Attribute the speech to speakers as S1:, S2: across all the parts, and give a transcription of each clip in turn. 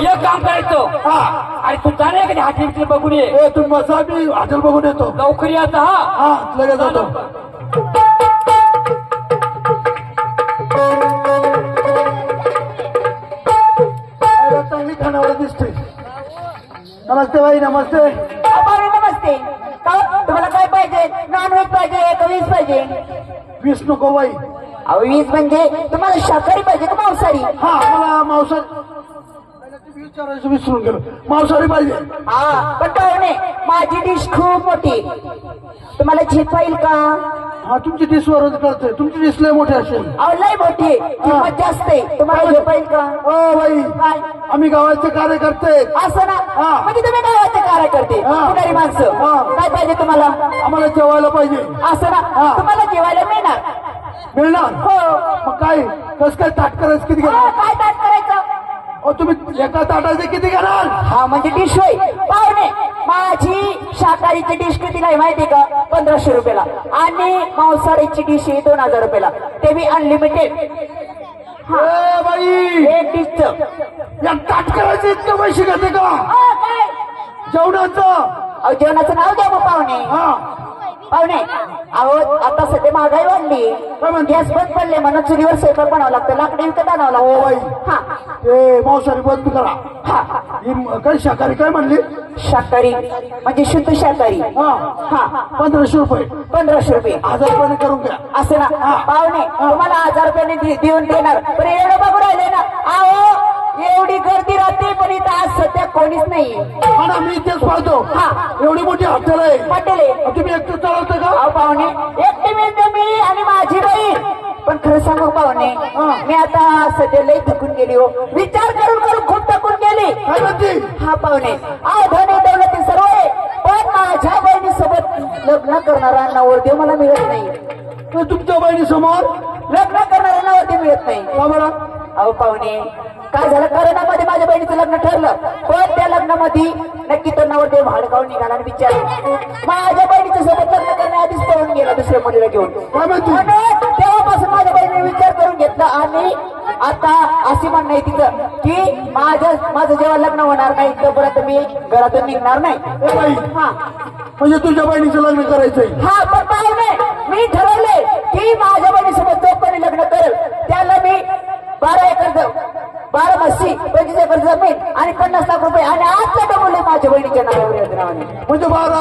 S1: एक काम करायचं
S2: हा
S1: अरे तू जाणे कधी हॉटेल बघून ये
S2: ए तुम्ही बसा मी हॉटेल बघून येतो
S1: लवकर याचा हा
S2: हा लगेच जातो अरे, चांगली खानावर दिसते नमस्ते बाई नमस्ते
S3: पाहुणे नमस्ते का तुम्हाला काय पाहिजे नॉनव्हेज पाहिजे का व्हेज पाहिजे
S2: 20 नको बाई
S3: अहो व्हेज म्हणजे तुम्हाला शाकाहारी पाहिजे का मांसाहारी
S2: हा मला मांसाहारी विचारायचं विसरून गेलो मांसाहारी पाहिजे
S3: हा पण पाहुणे माझी डिश खूप मोठी तुम्हाला झेपाईल का
S2: हा तुमची डिश वरच कळते तुमची डिश लय मोठी असेल
S3: अहो लय मोठी आहे किंमत जास्त आहे तुम्हाला झेपाईल का
S2: ओ बाई
S3: काय
S2: आम्ही गावाचे कार्यकर्ते
S3: असं ना
S2: हा.
S3: म्हणजे तुम्ही गावाचे कार्य करते
S2: हा.
S3: पुढारी माणसं
S2: हा.
S3: काय पाहिजे तुम्हाला
S2: आम्हाला जेवायला पाहिजे
S3: असं ना
S2: हा.
S3: तुम्हाला जेवायला मिळणार
S2: मिळणार
S3: हो
S2: मग काय कस काय ताट करायचं किती
S3: हो,
S2: घेणार
S3: काय ताट करायचं
S2: तुम्ही एका ताटाचे किती घेणार
S3: हा म्हणजे डिश होय पाहुणे माझी शाकाहारीची डिश कितीला आहे माहिती का 1500 रुपयाला आणि मांसाहारीची डिश आहे 2000 रुपयाला ते बी अनलिमिटेड
S2: ए बाई
S3: एक डिशचं
S2: या ताट करायचं इतकं पैसे घेते का
S3: काय
S2: जेवणाचं
S3: अहो जेवणाचं नाव द्या मग पाहुणे
S2: हा
S3: पाहुणे अहो आता सध्या महागाई वाढली
S2: काय म्हणते?
S3: गॅस बंद पडले म्हणून चुलीवर स्वयंपाक बनावं लागतं लाकडी विकत आणावं
S2: हो बाई
S3: लागतं हा
S2: ते मांसाहारी बंद करा
S3: हा
S2: काय शाकाहारी काय म्हणली
S3: शाकाहारी म्हणजे शुद्ध शाकाहारी
S2: हा
S3: हा
S2: 1500 रुपये
S3: 1500 रुपये
S2: 1000 रुपयाने करून घ्या
S3: असं ना पाहुणे तुम्हाला 1000 रुपयाने देऊन देणार पण एवढं बघू राहिले ना अहो एवढी गर्दी राहते पण इथं आज सध्या कोणीच नाही
S2: हा ना मी तेच पाहतो
S3: हा.
S2: एवढी मोठी हॉटेल आहे
S3: हॉटेल आहे
S2: तुम्ही एकटं चालवता का
S3: अहो पाहुणे एकटी मिळते मी आणि माझी बहीण पण खरं सांगू पाहुणे मी आता सध्या लई थकून गेली हो विचार करून करून खूप थकून गेली
S2: काय म्हणते
S3: हा पाहुणे अहो धनी दौलती सर्व आहे पण माझ्या बहिणीसोबत लग्न करणारा नवरदेव मला मिळत नाही
S2: ते तुमच्या बहिणी समोर
S3: लग्न करणारा नवरदेव मिळत नाही
S2: का बरं
S3: अहो पाहुणे काय झालं करोनामध्ये माझ्या बहिणीचं लग्न ठरलं पण त्या लग्नामध्ये नक्की तो नवरदेव भाडकावून निघाला आणि विचार माझ्या बहिणीच्या सोबत लग्न करण्याआधीच पळून गेला दुसऱ्या मुलीला घेऊन
S2: काय म्हणते
S3: आणि तेव्हापासून माझ्या बहिणीने विचार करून घेतला आणि आता असे म्हणणं आहे तिचं की माझं जेव्हा लग्न होणार नाही तोपर्यंत मी घरातून निघणार नाही
S2: ए बाई
S3: हा
S2: म्हणजे तुझ्या बहिणीचं लग्न करायचंय
S3: हा पण पाहुणे मी ठरवले की माझ्या बहिणीसोबत जो कोणी लग्न करेल त्याला मी 12 एकर 12 म्हशी 25 एकर जमीन आणि 50 लाख रुपये आणि आज डबवले माझ्या बहिणीच्या नावाने
S2: म्हणजे 12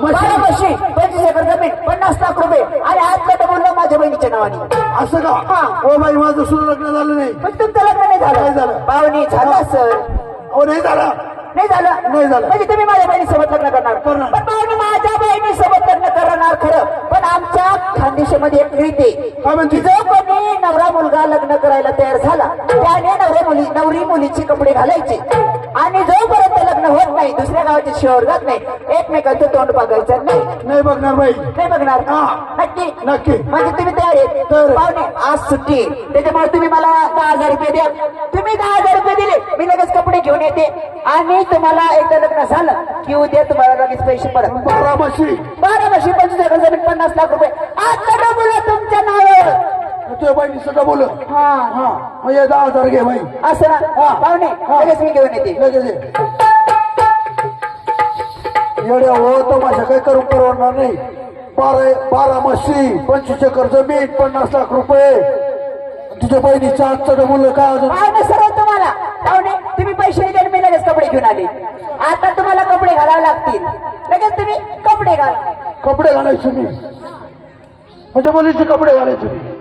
S3: 12 म्हशी 25 एकर जमीन 50 लाख रुपये आणि आज डबवलं माझ्या बहिणीच्या नावाने
S2: असं का
S3: हा.
S2: हो बाई माझं सुरू लग्न झालं नाही
S3: पण तुमचं लग्न नाही
S2: नाही
S3: झालं
S2: झालं.
S3: पाहुणे झालं सर
S2: हो नाही झालं
S3: नाही झालं
S2: नाही झालं.
S3: म्हणजे तुम्ही माझ्या बहिणीसोबत लग्न करणार
S2: करणार.
S3: पण पाहुणे माझ्या बहिणीसोबत लग्न करणार खरं पण आमच्या खानदेशामध्ये एक रीती
S2: काय म्हणते
S3: जो कोणी नवरा मुलगा लग्न करायला तयार झाला त्याने नवरी मुलीचे कपडे घालायचे आणि जोपर्यंत लग्न होत नाही दुसऱ्या गावाचे शहर जात नाही एकमेकांचं तोंड बघायचं नाही
S2: नाही बघणार बाई
S3: नाही बघणार
S2: हा.
S3: नक्की
S2: नक्की.
S3: म्हणजे तुम्ही तयार आहेत
S2: तयार आहे.
S3: पाहुणे आज सुट्टी आहे. त्याच्यामुळे तुम्ही मला 10,000 रुपये द्या तुम्ही 10,000 रुपये दिले मी लगेच कपडे घेऊन येते आणि तुम्हाला एकदा लग्न झालं की उद्या तुम्हाला लगेच पैसे परत
S2: 12 म्हशी
S3: 12 म्हशी 25 एकर जमीन 50 लाख रुपये आता डबल तुमच्या नावावर
S2: तुझ्या बहिणीचं का बोल
S3: हा
S2: हा म्हणजे 10,000 घे बाई
S3: असं ना पाहुणे लगेच मी घेऊन येते
S2: लगेच ये. येड्या हो तो माझ्या काही करून परवडणार नाही 12 म्हशी 25 एकर जमीन 50 लाख रुपये तुझ्या बहिणीच्या आजचं मुलं काय अजून
S3: पाहुणे सर्व तुम्हाला पाहुणे तुम्ही पैसे दिले आणि मी लगेच कपडे घेऊन आले आता तुम्हाला कपडे घालावे लागतील लगेच तुम्ही कपडे घाला
S2: कपडे घालायचे मी म्हणजे मुलीचे कपडे घालायचे मी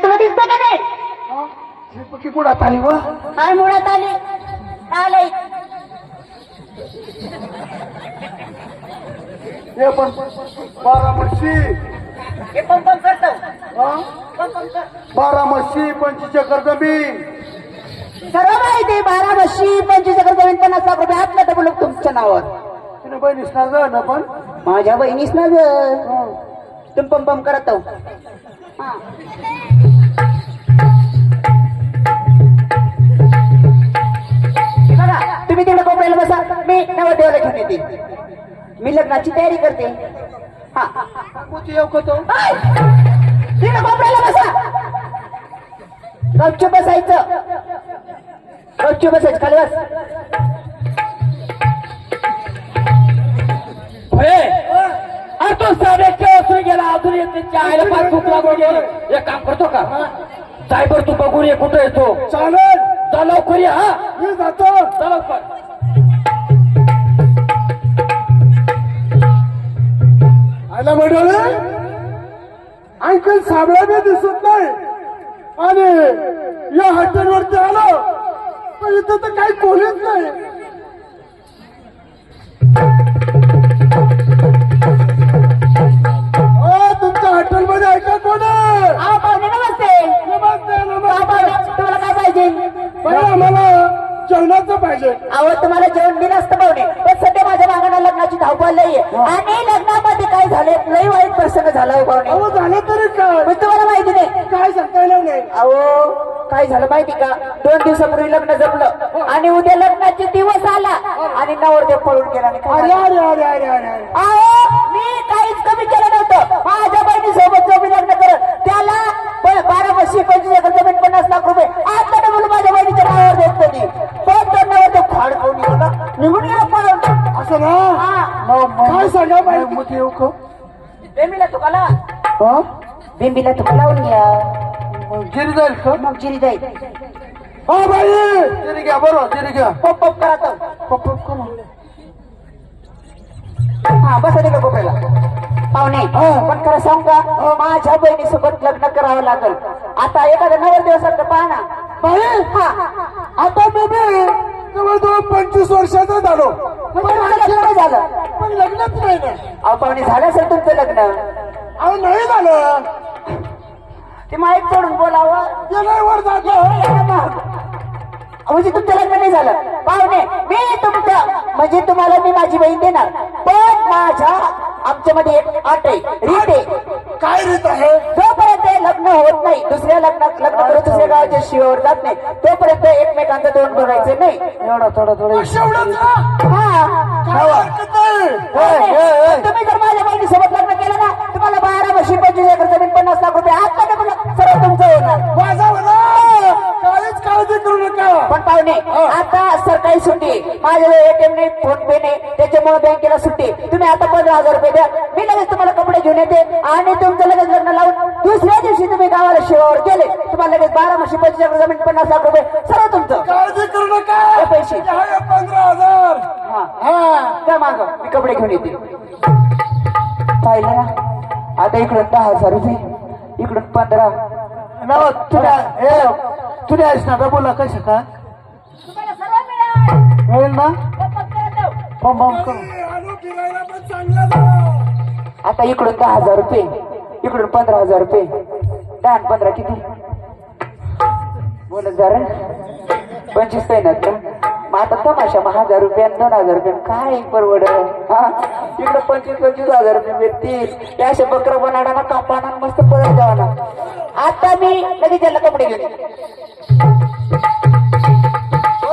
S3: तुला दिसतं का नाही?
S2: झेपकी कुडात आली व
S3: काय मुळात आली आलंय
S2: हे पण बारामती
S3: हे पंपम करतो
S2: हा?
S3: पंपम कर
S2: बारामती 25 एकर जमीन
S3: सर्व माहिती 12 म्हशी 25 एकर जमीन 50 लाख रुपये आपल्या डबल तुमच्या नावावर
S2: तिने बहिणीस ना जा ना पण
S3: माझ्या बहिणीस ना ग तुम्ही पंपम करत आहो हा. हे बघा तुम्ही तिकडे कोपऱ्याला बसा मी नवरदेवाला घेऊन येते मी लग्नाची तयारी करते हा
S2: कुठे येऊ का तो
S3: तिकडे कोपऱ्याला बसा गपचूप बसायचं गपचूप बसायचं खाली बस
S1: अरे तो साडेच्या वाजून गेला अजून येत नाही आईला पाच खूप लागून गेले एक काम करतो का सायबर तू बघून ये कुठे येतो
S2: चालेल
S1: जा लवकर ये हा
S2: मी जातो
S1: जा लवकर
S2: आयला मंडळी आणखी साबळा बी दिसत नाही आणि या हॉटेलवरती आलो पण इथं तर काही कोणीच नाही तुमच्या हॉटेलमध्ये आहे का कोण
S3: अहो पाहुणे नमस्ते
S2: नमस्ते
S3: तुम्हाला काय पाहिजे
S2: आम्हाला जेवणाचं पाहिजे
S3: अहो तुम्हाला जेवण दिलं असतं पाहुणे पण सध्या माझ्या मागाला लग्नाची धावपळ लई आहे आणि लग्नामध्ये काय झाले लई वाईट प्रसंग झाला हो पाहुणे
S2: अहो झालं तरी काय
S3: पण तुम्हाला माहिती नाही
S2: काय सांगता येणार नाही
S3: अहो काय झालं माहिती का 2 दिवसापूर्वी लग्न जमलं आणि उद्या लग्नाचे दिवस आला आणि नवरदेव पळून गेला आणि काय
S2: अरे
S3: झालं?
S2: अरे अरे अरे अरे
S3: अहो मी काहीच कमी केलं नव्हतं माझ्या बहिणीसोबत जो मी लग्न करत त्याला 12 म्हशी 25 एकर जमीन 50 लाख रुपये आता डबल माझ्या बहिणीच्या नावावर देत कधी पण तो नवरदेव फाड खाऊन गेला निघून गेला पळून
S2: असं ना
S3: हा.
S2: काय सांगा पाहिजे मग येऊ का
S3: बेंबीला तुकाला
S2: हा?
S3: बेंबीला तुका लावून घ्या
S2: मग गिरी जाईल का
S3: मग जिरी जाईल
S2: हा बाई गिरी घ्या बरोबर गिरी घ्या
S3: पप पप करा
S2: पप पप करा
S3: हा बसा तिकडे कोपऱ्याला पाहुणे पण खरं सांग का माझ्या बहिणीसोबत लग्न करावं लागल आता एखाद्या नवरदेवासारखं पाहा ना
S2: बाई
S3: हा
S2: आता मी बी जवळजवळ 25 वर्षाचा झालो
S3: पण तुमचं लग्न नाही झालं
S2: पण लग्नच नाही ना
S3: अहो पाहुणे झालं असेल तुमचं लग्न
S2: अहो नाही झालं
S3: ते माईक सोडून बोलावं
S2: गेल्या वर जातो
S3: म्हणजे तुमचं लग्न नाही झालं पाहुणे मी तुमचं म्हणजे तुम्हाला मी माझी बहीण देणार पण माझ्या आमच्यामध्ये एक अट आहे रीत आहे
S2: काय रीत आहे
S3: जोपर्यंत हे लग्न होत नाही दुसऱ्या लग्न करून दुसऱ्या गावाच्या शिवावर जात नाही तोपर्यंत एकमेकांचं तोंड बघायचं नाही
S2: एवढा थोडा एवढंच ना
S3: हा
S2: काय हरकत नाही
S3: पण तुम्ही जर माझ्या बहिणीसोबत लग्न केलं ना तुम्हाला 12 म्हशी 25 एकर जमीन 50 लाख रुपये आता सर्व तुमचं होणार
S2: माझा होणार काहीच काळजी करू नका
S3: पण पाहुणे आता सरकारी सुट्टी आहे. माझ्याजवळ एटीएम नाही फोन पे नाही त्याच्यामुळे बँकेला सुट्टी आहे. तुम्ही आता 15,000 रुपये द्या मी लगेच तुम्हाला कपडे घेऊन येते आणि तुमचं लगेच लग्न लावून दुसऱ्या दिवशी तुम्ही गावाला शिवावर गेले तुम्हाला लगेच 12 म्हशी 25 एकर जमीन 50 लाख रुपये सर्व तुमचं
S2: काळजी करू नका
S3: हे पैसे
S2: 15,000
S3: हा त्या माग मी कपडे घेऊन येते पाहिलं ना आता इकडून 10,000 रुपये इकडून 15
S2: नव तुला आहेस ना बोला कसं का मिळेल ना बम बम करू
S3: आता इकडून 10,000 रुपये इकडून 15,000 रुपये 10 आणि 15 किती बोलत जरा 25 महिन्यात मग आता तमाशा 1,000 रुपये 2,000 रुपये काय परवड हा इकडे 25,000 रुपये भेटतील या अशा बकरा बनाडा कापाना मस्त परत द्यावा ना आता मी लगेच त्याला कपडे घेऊन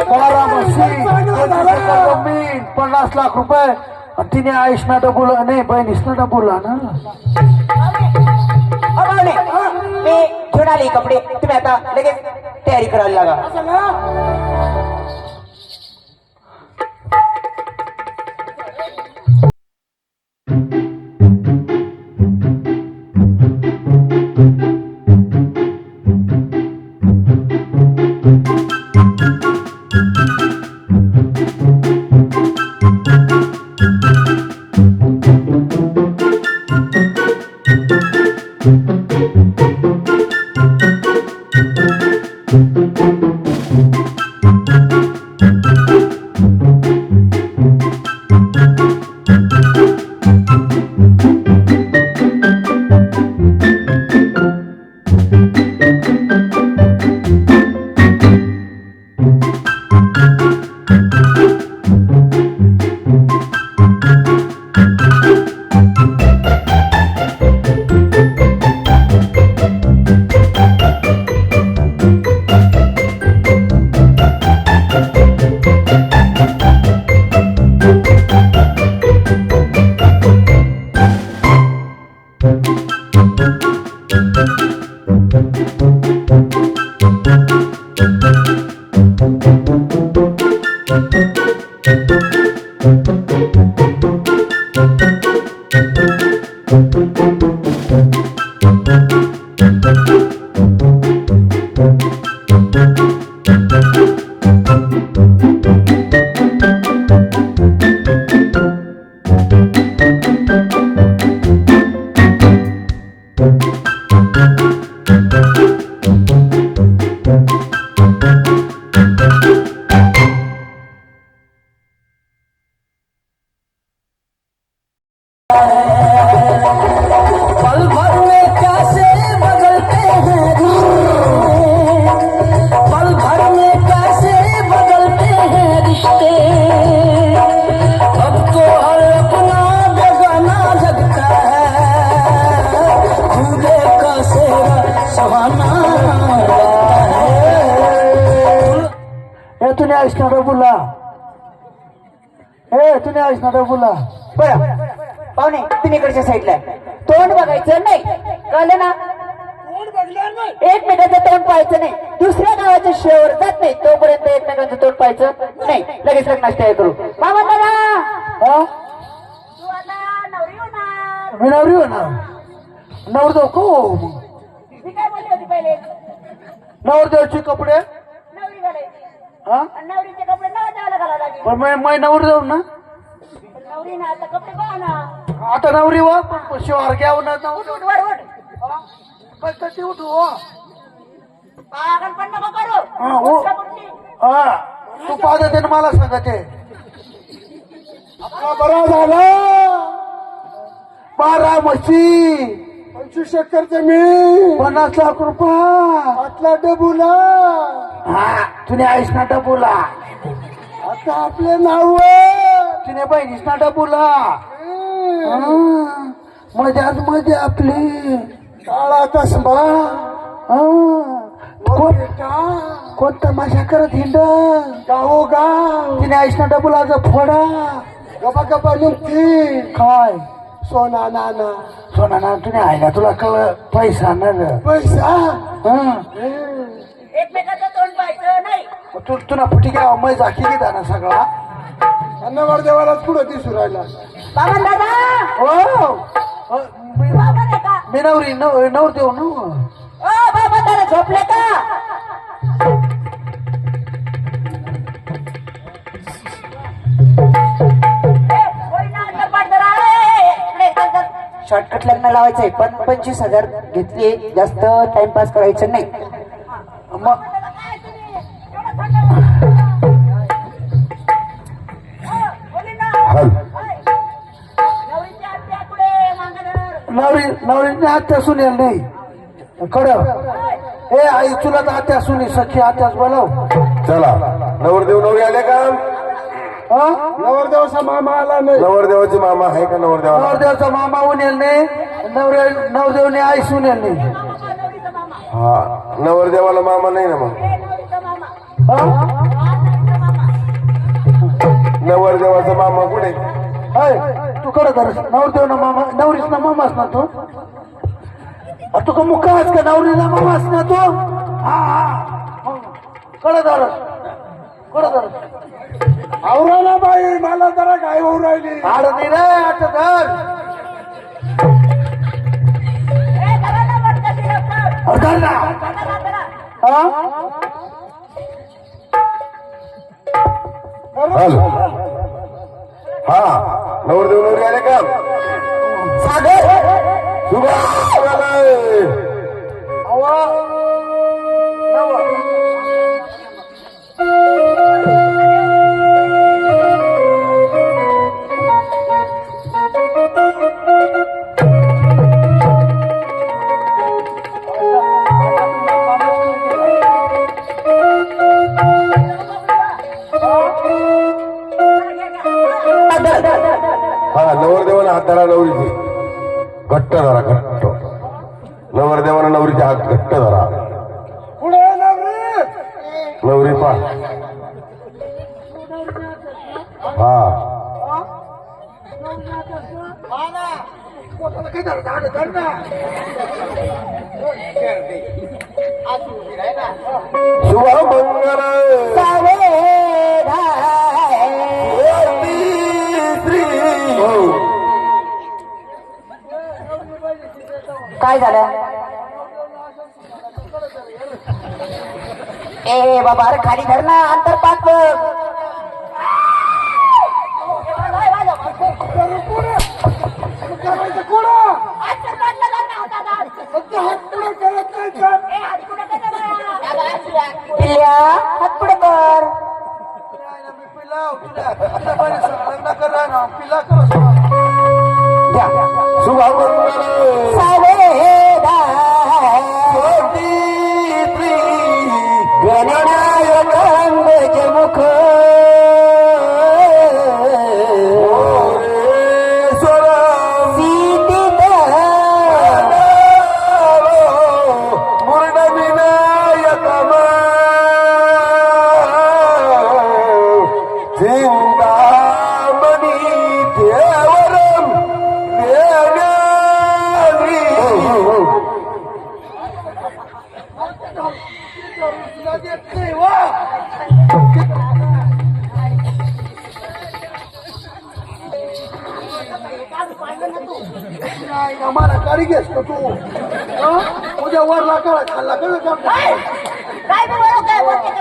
S2: 12 म्हशी 25 एकर जमीन 50 लाख रुपये तिने आयुष्ना डबुल नाही बहिणीसना डबुला ना
S3: मी घेऊन आले कपडे तुम्ही आता लगेच तयारी करायला लागा
S1: पल भर में कैसे बदलते हैं रिश्ते, पल भर में कैसे बदलते हैं रिश्ते। अब तो हर अपना बेगाना जगता है, दूल्हे का सेहरा सुहाना
S2: हे तूने ऐसणार बोला, हे तूने ऐसणार बोला.
S3: बरं पाहुणे तुम्ही इकडच्या साईडला आहे. तोंड बघायचं नाही, कळलं ना? एकमेकांचं तोंड पाहायचं नाही, दुसऱ्या गावाच्या शेवर जात नाही तोपर्यंत एकमेकांचं तोंड पाहायचं नाही. लगेच लग्नाची तयारी करू. मामा दादा
S2: हा
S3: तू आता नवरी होणार.
S2: मी नवरी होणार. नवरदेव को
S3: मी काय बोलली होती पहिले?
S2: नवरदेवचे कपडे
S3: नवरी घालायची
S2: हा
S3: आणि नवरीचे कपडे नवरदेवाला घालायला लागेल.
S2: पण मी नवरदेव ना.
S3: नवरी ना आता कपडे पहा ना.
S2: आता नवरी वा पण शिवार घ्यावं ना.
S3: उठ उठ वर उठ.
S2: कशी उठू हो?
S3: पागल पण नको करू.
S2: हा, हो.
S3: उठला बुट्टी.
S2: हा तू पाहते मला सांगते. बरा झाला 12 म्हशी 25 एकर जमीन 50 लाख रुपये आटला डबुला. हा तुने आईस ना डबुला. आता आपले नाव तिने बहिणीस ना डबुला. मजाच मजा आपली काळा कसबा. कोण तमाशा करत हिंड गावो गाव. तिने आईस ना डबुलाचा फोडा गपा गपा नुकती काय सोना नाना. सोना नाना तुने आयला तुला कळ पैसा ना पैसा.
S3: एकमेकाचं तोंड पाहायचं नाही.
S2: तुला फुटी घ्यावा मै झाकी घेता ना सगळा. अन्नवर देवालाच पुढं दिसू राहिला.
S3: बाबा दादा
S2: हो
S3: बाबा नाही का?
S2: मी नवरी नवरदेव न.
S3: ओ बाबा दादा झोपले का? शॉर्टकट लग्न लावायचंय पण 25,000 घेतली. जास्त टाइमपास करायचं नाही.
S2: मग नवरीने आत्या सुनेल नाही कड. ए आई तुला तर आत्या सुनी सखी आत्याच बोलाव.
S4: चला नवरदेव नवरी आले का?
S2: नवरदेवाचा मामा आला नाही.
S4: नवरदेवाचे मामा आहे का?
S2: नवरदेवाचा मामा उनेल नाही. नवरदेवने आई सुनेल नाही.
S4: हा नवरदेवाला मामा नाही ना. मग नवरदेवाचा मामा कुठे?
S2: तू कड धरस नवरदेव ना मामा. नवरीच ना मामाच ना तू. तू का मुखाच का नवरीला मामाच ना तू. हा कड धरस आवरा ना बाई. मला जरा काय होऊ राहिली. आड नाही रे आता धर.
S4: हल हा नवरदेव नवरी आले का
S3: सागर
S4: हा नवरदेवाने हात धरा नवरीची घट्ट धरा घट्ट नवरदेवाने नवरीचे हात घट्ट धरा
S2: पुढे नवरी
S4: नवरी पा हा
S2: पोटाला काही धर धर धर ना
S4: शुभमंगल
S3: काय झालं ए बाबा अरे खाली धर ना अंतर पाक
S2: करायचं कोणा फक्त हात पुढे करत नाही का
S3: पिल्ल्या हात पुढे कर
S2: पिला लग्न करा ना पिला करा
S4: शुभमंगल
S3: मुख
S2: आम्हाला गाडी घेस तू उद्या वरला काळा खाल्ला का
S3: काय बोलते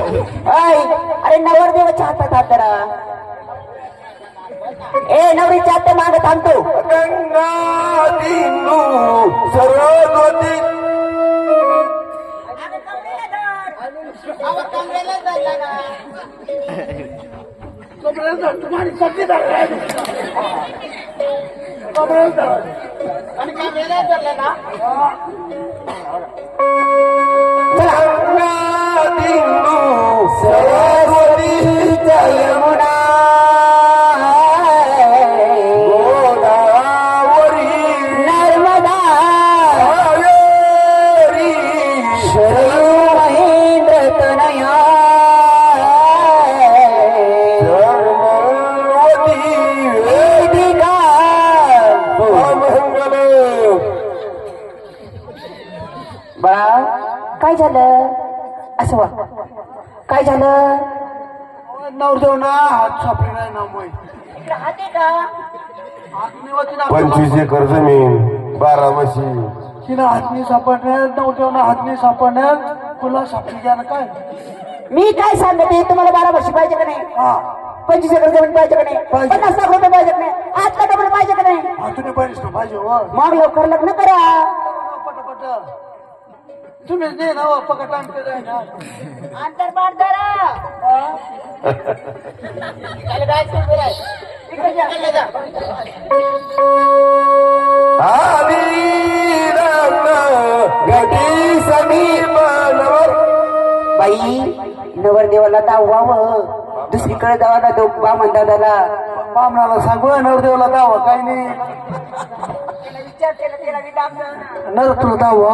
S3: अरे नवरदेवाच्या हातात हात धरा ए नवरीच्या हात मागे थांबतो
S4: गंगा दिंदू सरस्वती
S2: तुम्हाला सब्जी धर आणि काय मेला धरलं ना
S4: गंगा दिंदू सरस्वती यमुना गोदावरी
S3: नर्मदा
S4: कावेरी
S3: महेंद्र तनया
S4: धर्मवती
S3: वेदिका
S4: शुभमंगल
S3: बाळा काय झालं असं वा काय झालं
S2: नवरदेव ना हात सापडी नाही ना मग
S3: राहते का
S2: हातनीवरती
S4: 25 एकर जमीन 12 म्हशी
S2: तिला हातनी सापडण्यात नवरदेव ना हातनी सापडण्यात तुला सापडी द्या ना काय
S3: मी काय सांगते तुम्हाला 12 वर्ष पाहिजे का नाही
S2: हा
S3: 25 एकर जमीन पाहिजे का नाही
S2: पाहिजे.
S3: 50 लाख रुपये पाहिजे का नाही आजचा डबल पाहिजे का नाही
S2: हातून पाहिजे पाहिजे व
S3: मग लवकर लग्न करा
S2: पटापट तुम्ही दे ना पका टाइम केलाय ना
S3: अंतर पाठ धरा
S4: गटी समीप
S3: बाई नवरदेवाला दावावं दुसरीकडे जावा ना तो बामण दादाला
S2: बामणाला सांगू नवरदेवला दावा काही नाही
S3: विचार केला त्याला मी
S2: नर तुला दावा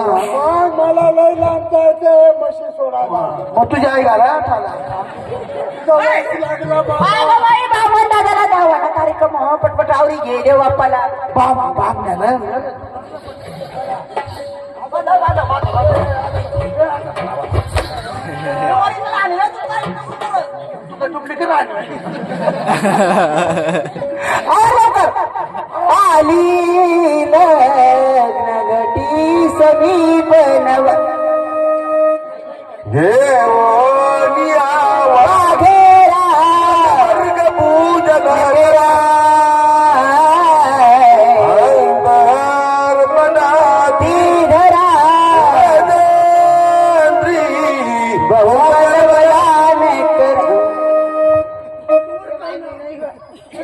S2: मला लय लांबता येते म्हशी सोडायला मग तुझ्या आई घाला
S3: बामण दादाला दावा ना कार्यक्रम हो पटपट आवरी घे देव बाप्पाला
S2: बामण्याला
S3: आणलं
S2: डुप्लिकेट राहणार
S3: आली लग्न घटी समीप नव
S4: घेऊन यावा
S3: वाघेरा
S4: वर्ग पूजन अंतर्मनाती
S3: धरा
S4: बहुबल
S3: बयान कर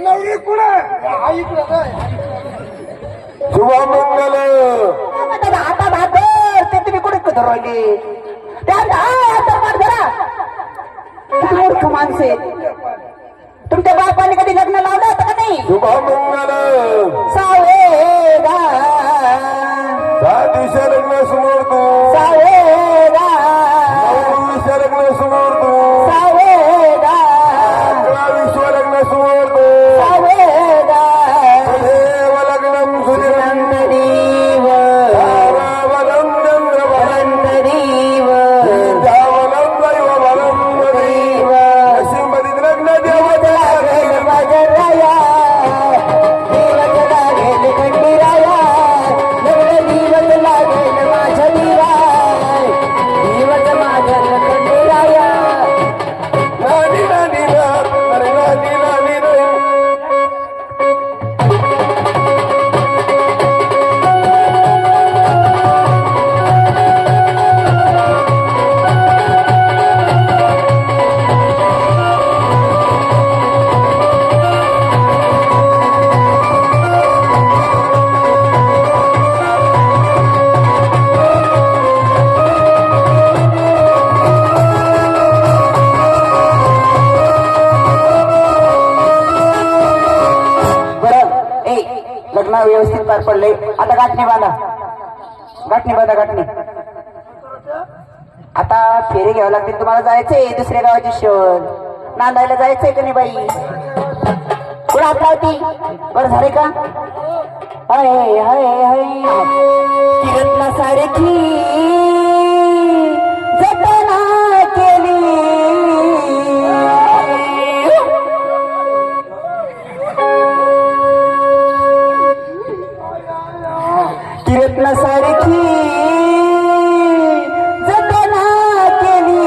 S2: नवरी कुठे हा इकडे काय
S4: शुभमंगल
S3: आता भाकर ते तुम्ही कुठे धरवले धरा किती मूर्ख माणसे तुमच्या बापाने कधी लग्न लावलं होतं का नाही
S4: शुभमंगल
S3: सावेदा
S4: साधिश लग्न समोर तू
S3: सावेदा
S4: नववीस लग्न समोर तू
S3: सावेदा
S4: 11 लग्न समोर तू
S3: सावेदा
S4: देव लग्नम सुदिनं
S3: नंदरीव
S4: तारावलं चंद्रवलं
S3: नंदरीव
S4: जावलं दैववलं देव नशिंबदित लग्न देवता
S3: लागेल बाजराया दिवस लागेल खंडीराया लग्न दिवस लागेल माझ्या दिराय दिवस माझ्या खंडीराया
S4: नानी नानी ना अरे नानी नानी ना
S3: बरं ए लग्न व्यवस्थित पार पडले आता गाठणे बांधा गाठणे बांधा गाठणे आता फेरे घ्यावं लागतील तुम्हाला जायचंय दुसऱ्या गावाची शोध नांदायला जायचंय का नाही बाई कुठं हात लावती बरं झाले का हाय हाय हाय किरतला सारखी जतना केली किरतला सारखी जतना केली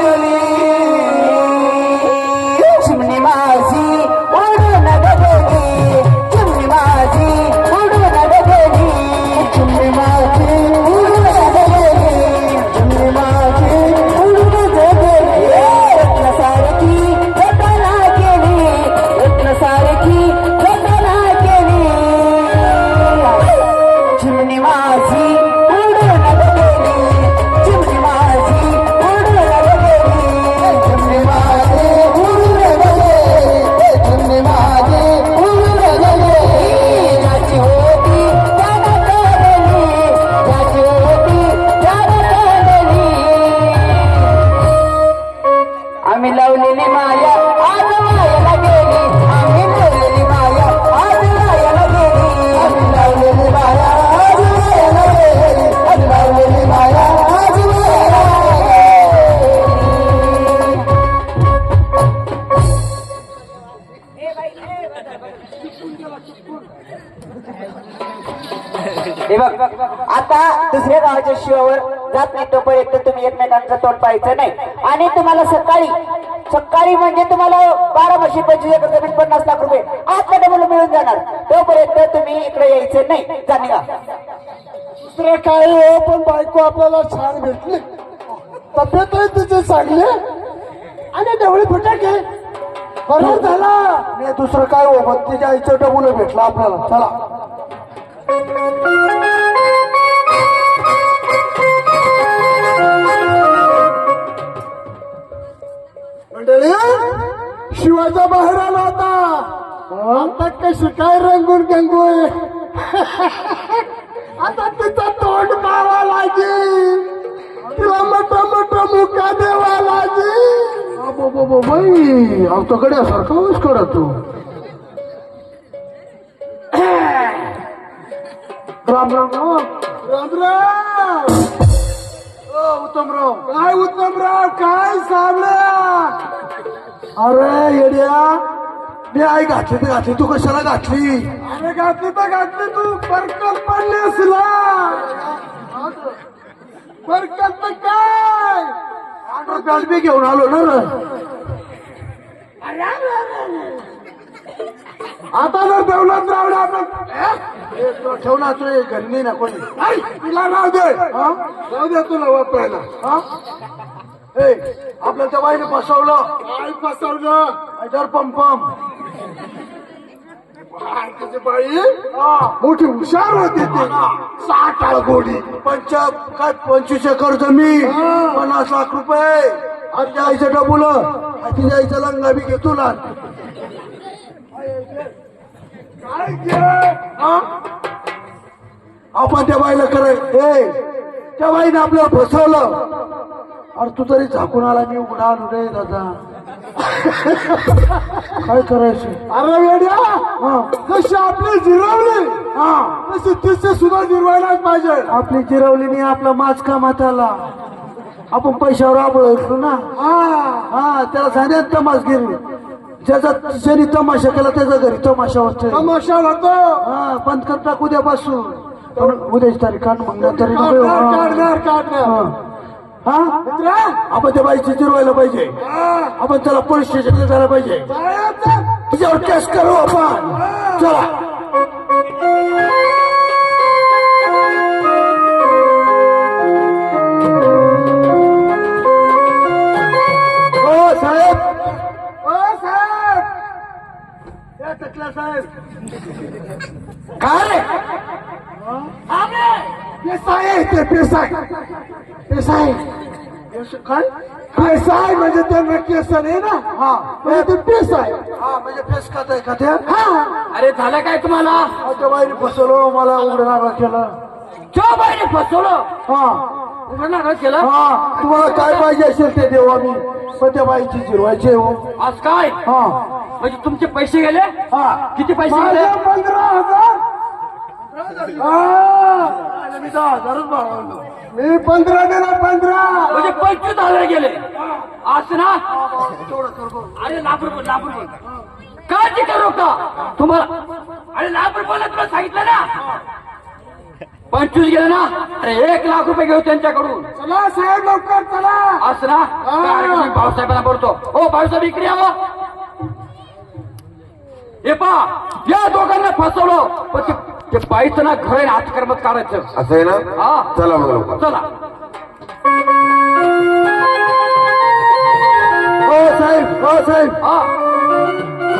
S3: चिमणी माझी उडून गेली चिमणी माझी उडून गेली चिमणी माझी उडून गेली चिमणी माझी उडून गेली रत्न सारखी जतना केली रत्न सारखी जतना केली चिमणी माझी उडून गेली चिमणी माझी उडून गेली चिमणी माझी उडून गेली चिमणी माझी उडून गेली ज्याची होती त्याला कळली ज्याची होती त्याला कळली आम्ही लावलेली माया आज मायाला गेली आम्ही लावलेली माया आज मायाला गेली आम्ही लावलेली माया आज मायाला गेली आम्ही लावलेली माया आज मायाला हे बघ आता दुसऱ्या गावाच्या शिवावर जात नाही तोपर्यंत तुम्ही एकमेकांचं तोंड पाहायचं नाही आणि तुम्हाला सकाळी सकाळी म्हणजे तुम्हाला 12 म्हशी 25 एकर जमीन 50 लाख रुपये आतल्या डबल मिळून जाणार तोपर्यंत तुम्ही इकडे यायचं नाही जाणे का
S2: दुसरं काय हो पण बायको आपल्याला छान भेटली तब्येतही तिची चांगली आणि डवळी फटाके बरोबर झाला नाही दुसरं काय हो पण तिच्या आईचं डबुल भेटलं आपल्याला चला मंडळी शिवाच्या बाहेर आला होता आता कशी काय रंगून गंगोय आता तिचा तोंड पावा लागेल तिला मोठा मोठा मुका देवा लागेल बाई आमच्याकडे सारखं करत तू राम राम राम राम राम उत्तमराव काय उत्तमराव काय सामना अरे येड्या मी आई घातली तर घातली तू कशाला घातली अरे घातली तर घातली तू परकल पडली असला परकल तर काय बॅट बी घेऊन आलो ना रे. आता जर देवलात रावडे आपण ठेवला तू घरी ना कोणी तिला राहू दे राहू दे तुला वापरायला ए आपल्या त्या बाईने फसवलं काय फसवलं जर पंपम बाई मोठी हुशार होती ती 60 गोडी काय 25 एकर जमीन 50 लाख रुपये आमच्या आईचं डबुलं तिच्या आईचं लंगा बी घेतो ना आपण त्या बाईला कराय त्या बाईने आपल्याला फसवलं अरे तू तरी झाकून आला मी उघडा आलो रे दादा काय करायचं अरे वेड्या जशी आपली जिरवली तशी तिचे सुद्धा जिरवायलाच पाहिजे आपली जिरवली नाही आपला माज कामात आला आपण पैशावर आबळतो ना त्याला सांगण्यात तमाशगिरी ज्याचा ज्यांनी तमाशा केला त्याच्या घरी तमाशा होतो तमाशा होतो बंद कर टाक उद्यापासून उद्याची तारीख काढ मग नंतर आपण त्या बाईची जिरवायला पाहिजे आपण त्याला पोलीस स्टेशनला जायला पाहिजे तिच्यावर केस करू आपण चला ओ साहेब साहेब काय पेसाय ते पेसाय पेसाय काय पेसाय म्हणजे त्यांना केस नाही ना म्हणजे ते पेसाय म्हणजे पेस खात आहे खात्या
S1: अरे झालं काय तुम्हाला
S2: त्या बाईने फसवलं मला उघडणार केलं
S1: त्या बाईने फसवलं उघडणार केलं
S2: तुम्हाला काय पाहिजे असेल ते देऊ आम्ही पण त्या बाईची जिरवायचे हो
S1: आज काय म्हणजे तुमचे पैसे गेले किती पैसे गेले
S2: 15,000 मी 10,000च भाडवलं मी 15 दिला 15
S1: म्हणजे 25,000 गेले असं ना अरे लाख रुपये काय ते करू का तुम्हाला अरे लाख रुपयाला तुला सांगितलं ना 25 गेले ना अरे 1 लाख रुपये घेऊ त्यांच्याकडून
S2: चला साहेब लवकर चला
S1: असं ना मी भाऊसाहेबांना बोलतो हो भाऊसाहेब इकडे यावं हे पहा या दोघांना फसवलं पण ते बाईचं ना घर आत्मकर्मत काढायचं
S4: असं आहे ना चला मग लवकर
S1: चला
S2: हो साहेब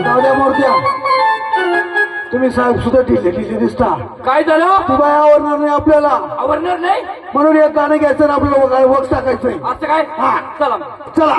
S2: जाऊद्या मोरत्या तुम्ही साहेब सुद्धा ढिल्ले दिसता
S1: काय झालं
S2: ती बाई आवडणार नाही आपल्याला
S1: आवडणार नाही
S2: म्हणून एक गाणं घ्यायचं ना आपल्याला काय वक्स टाकायचंय
S1: असं काय चला
S2: चला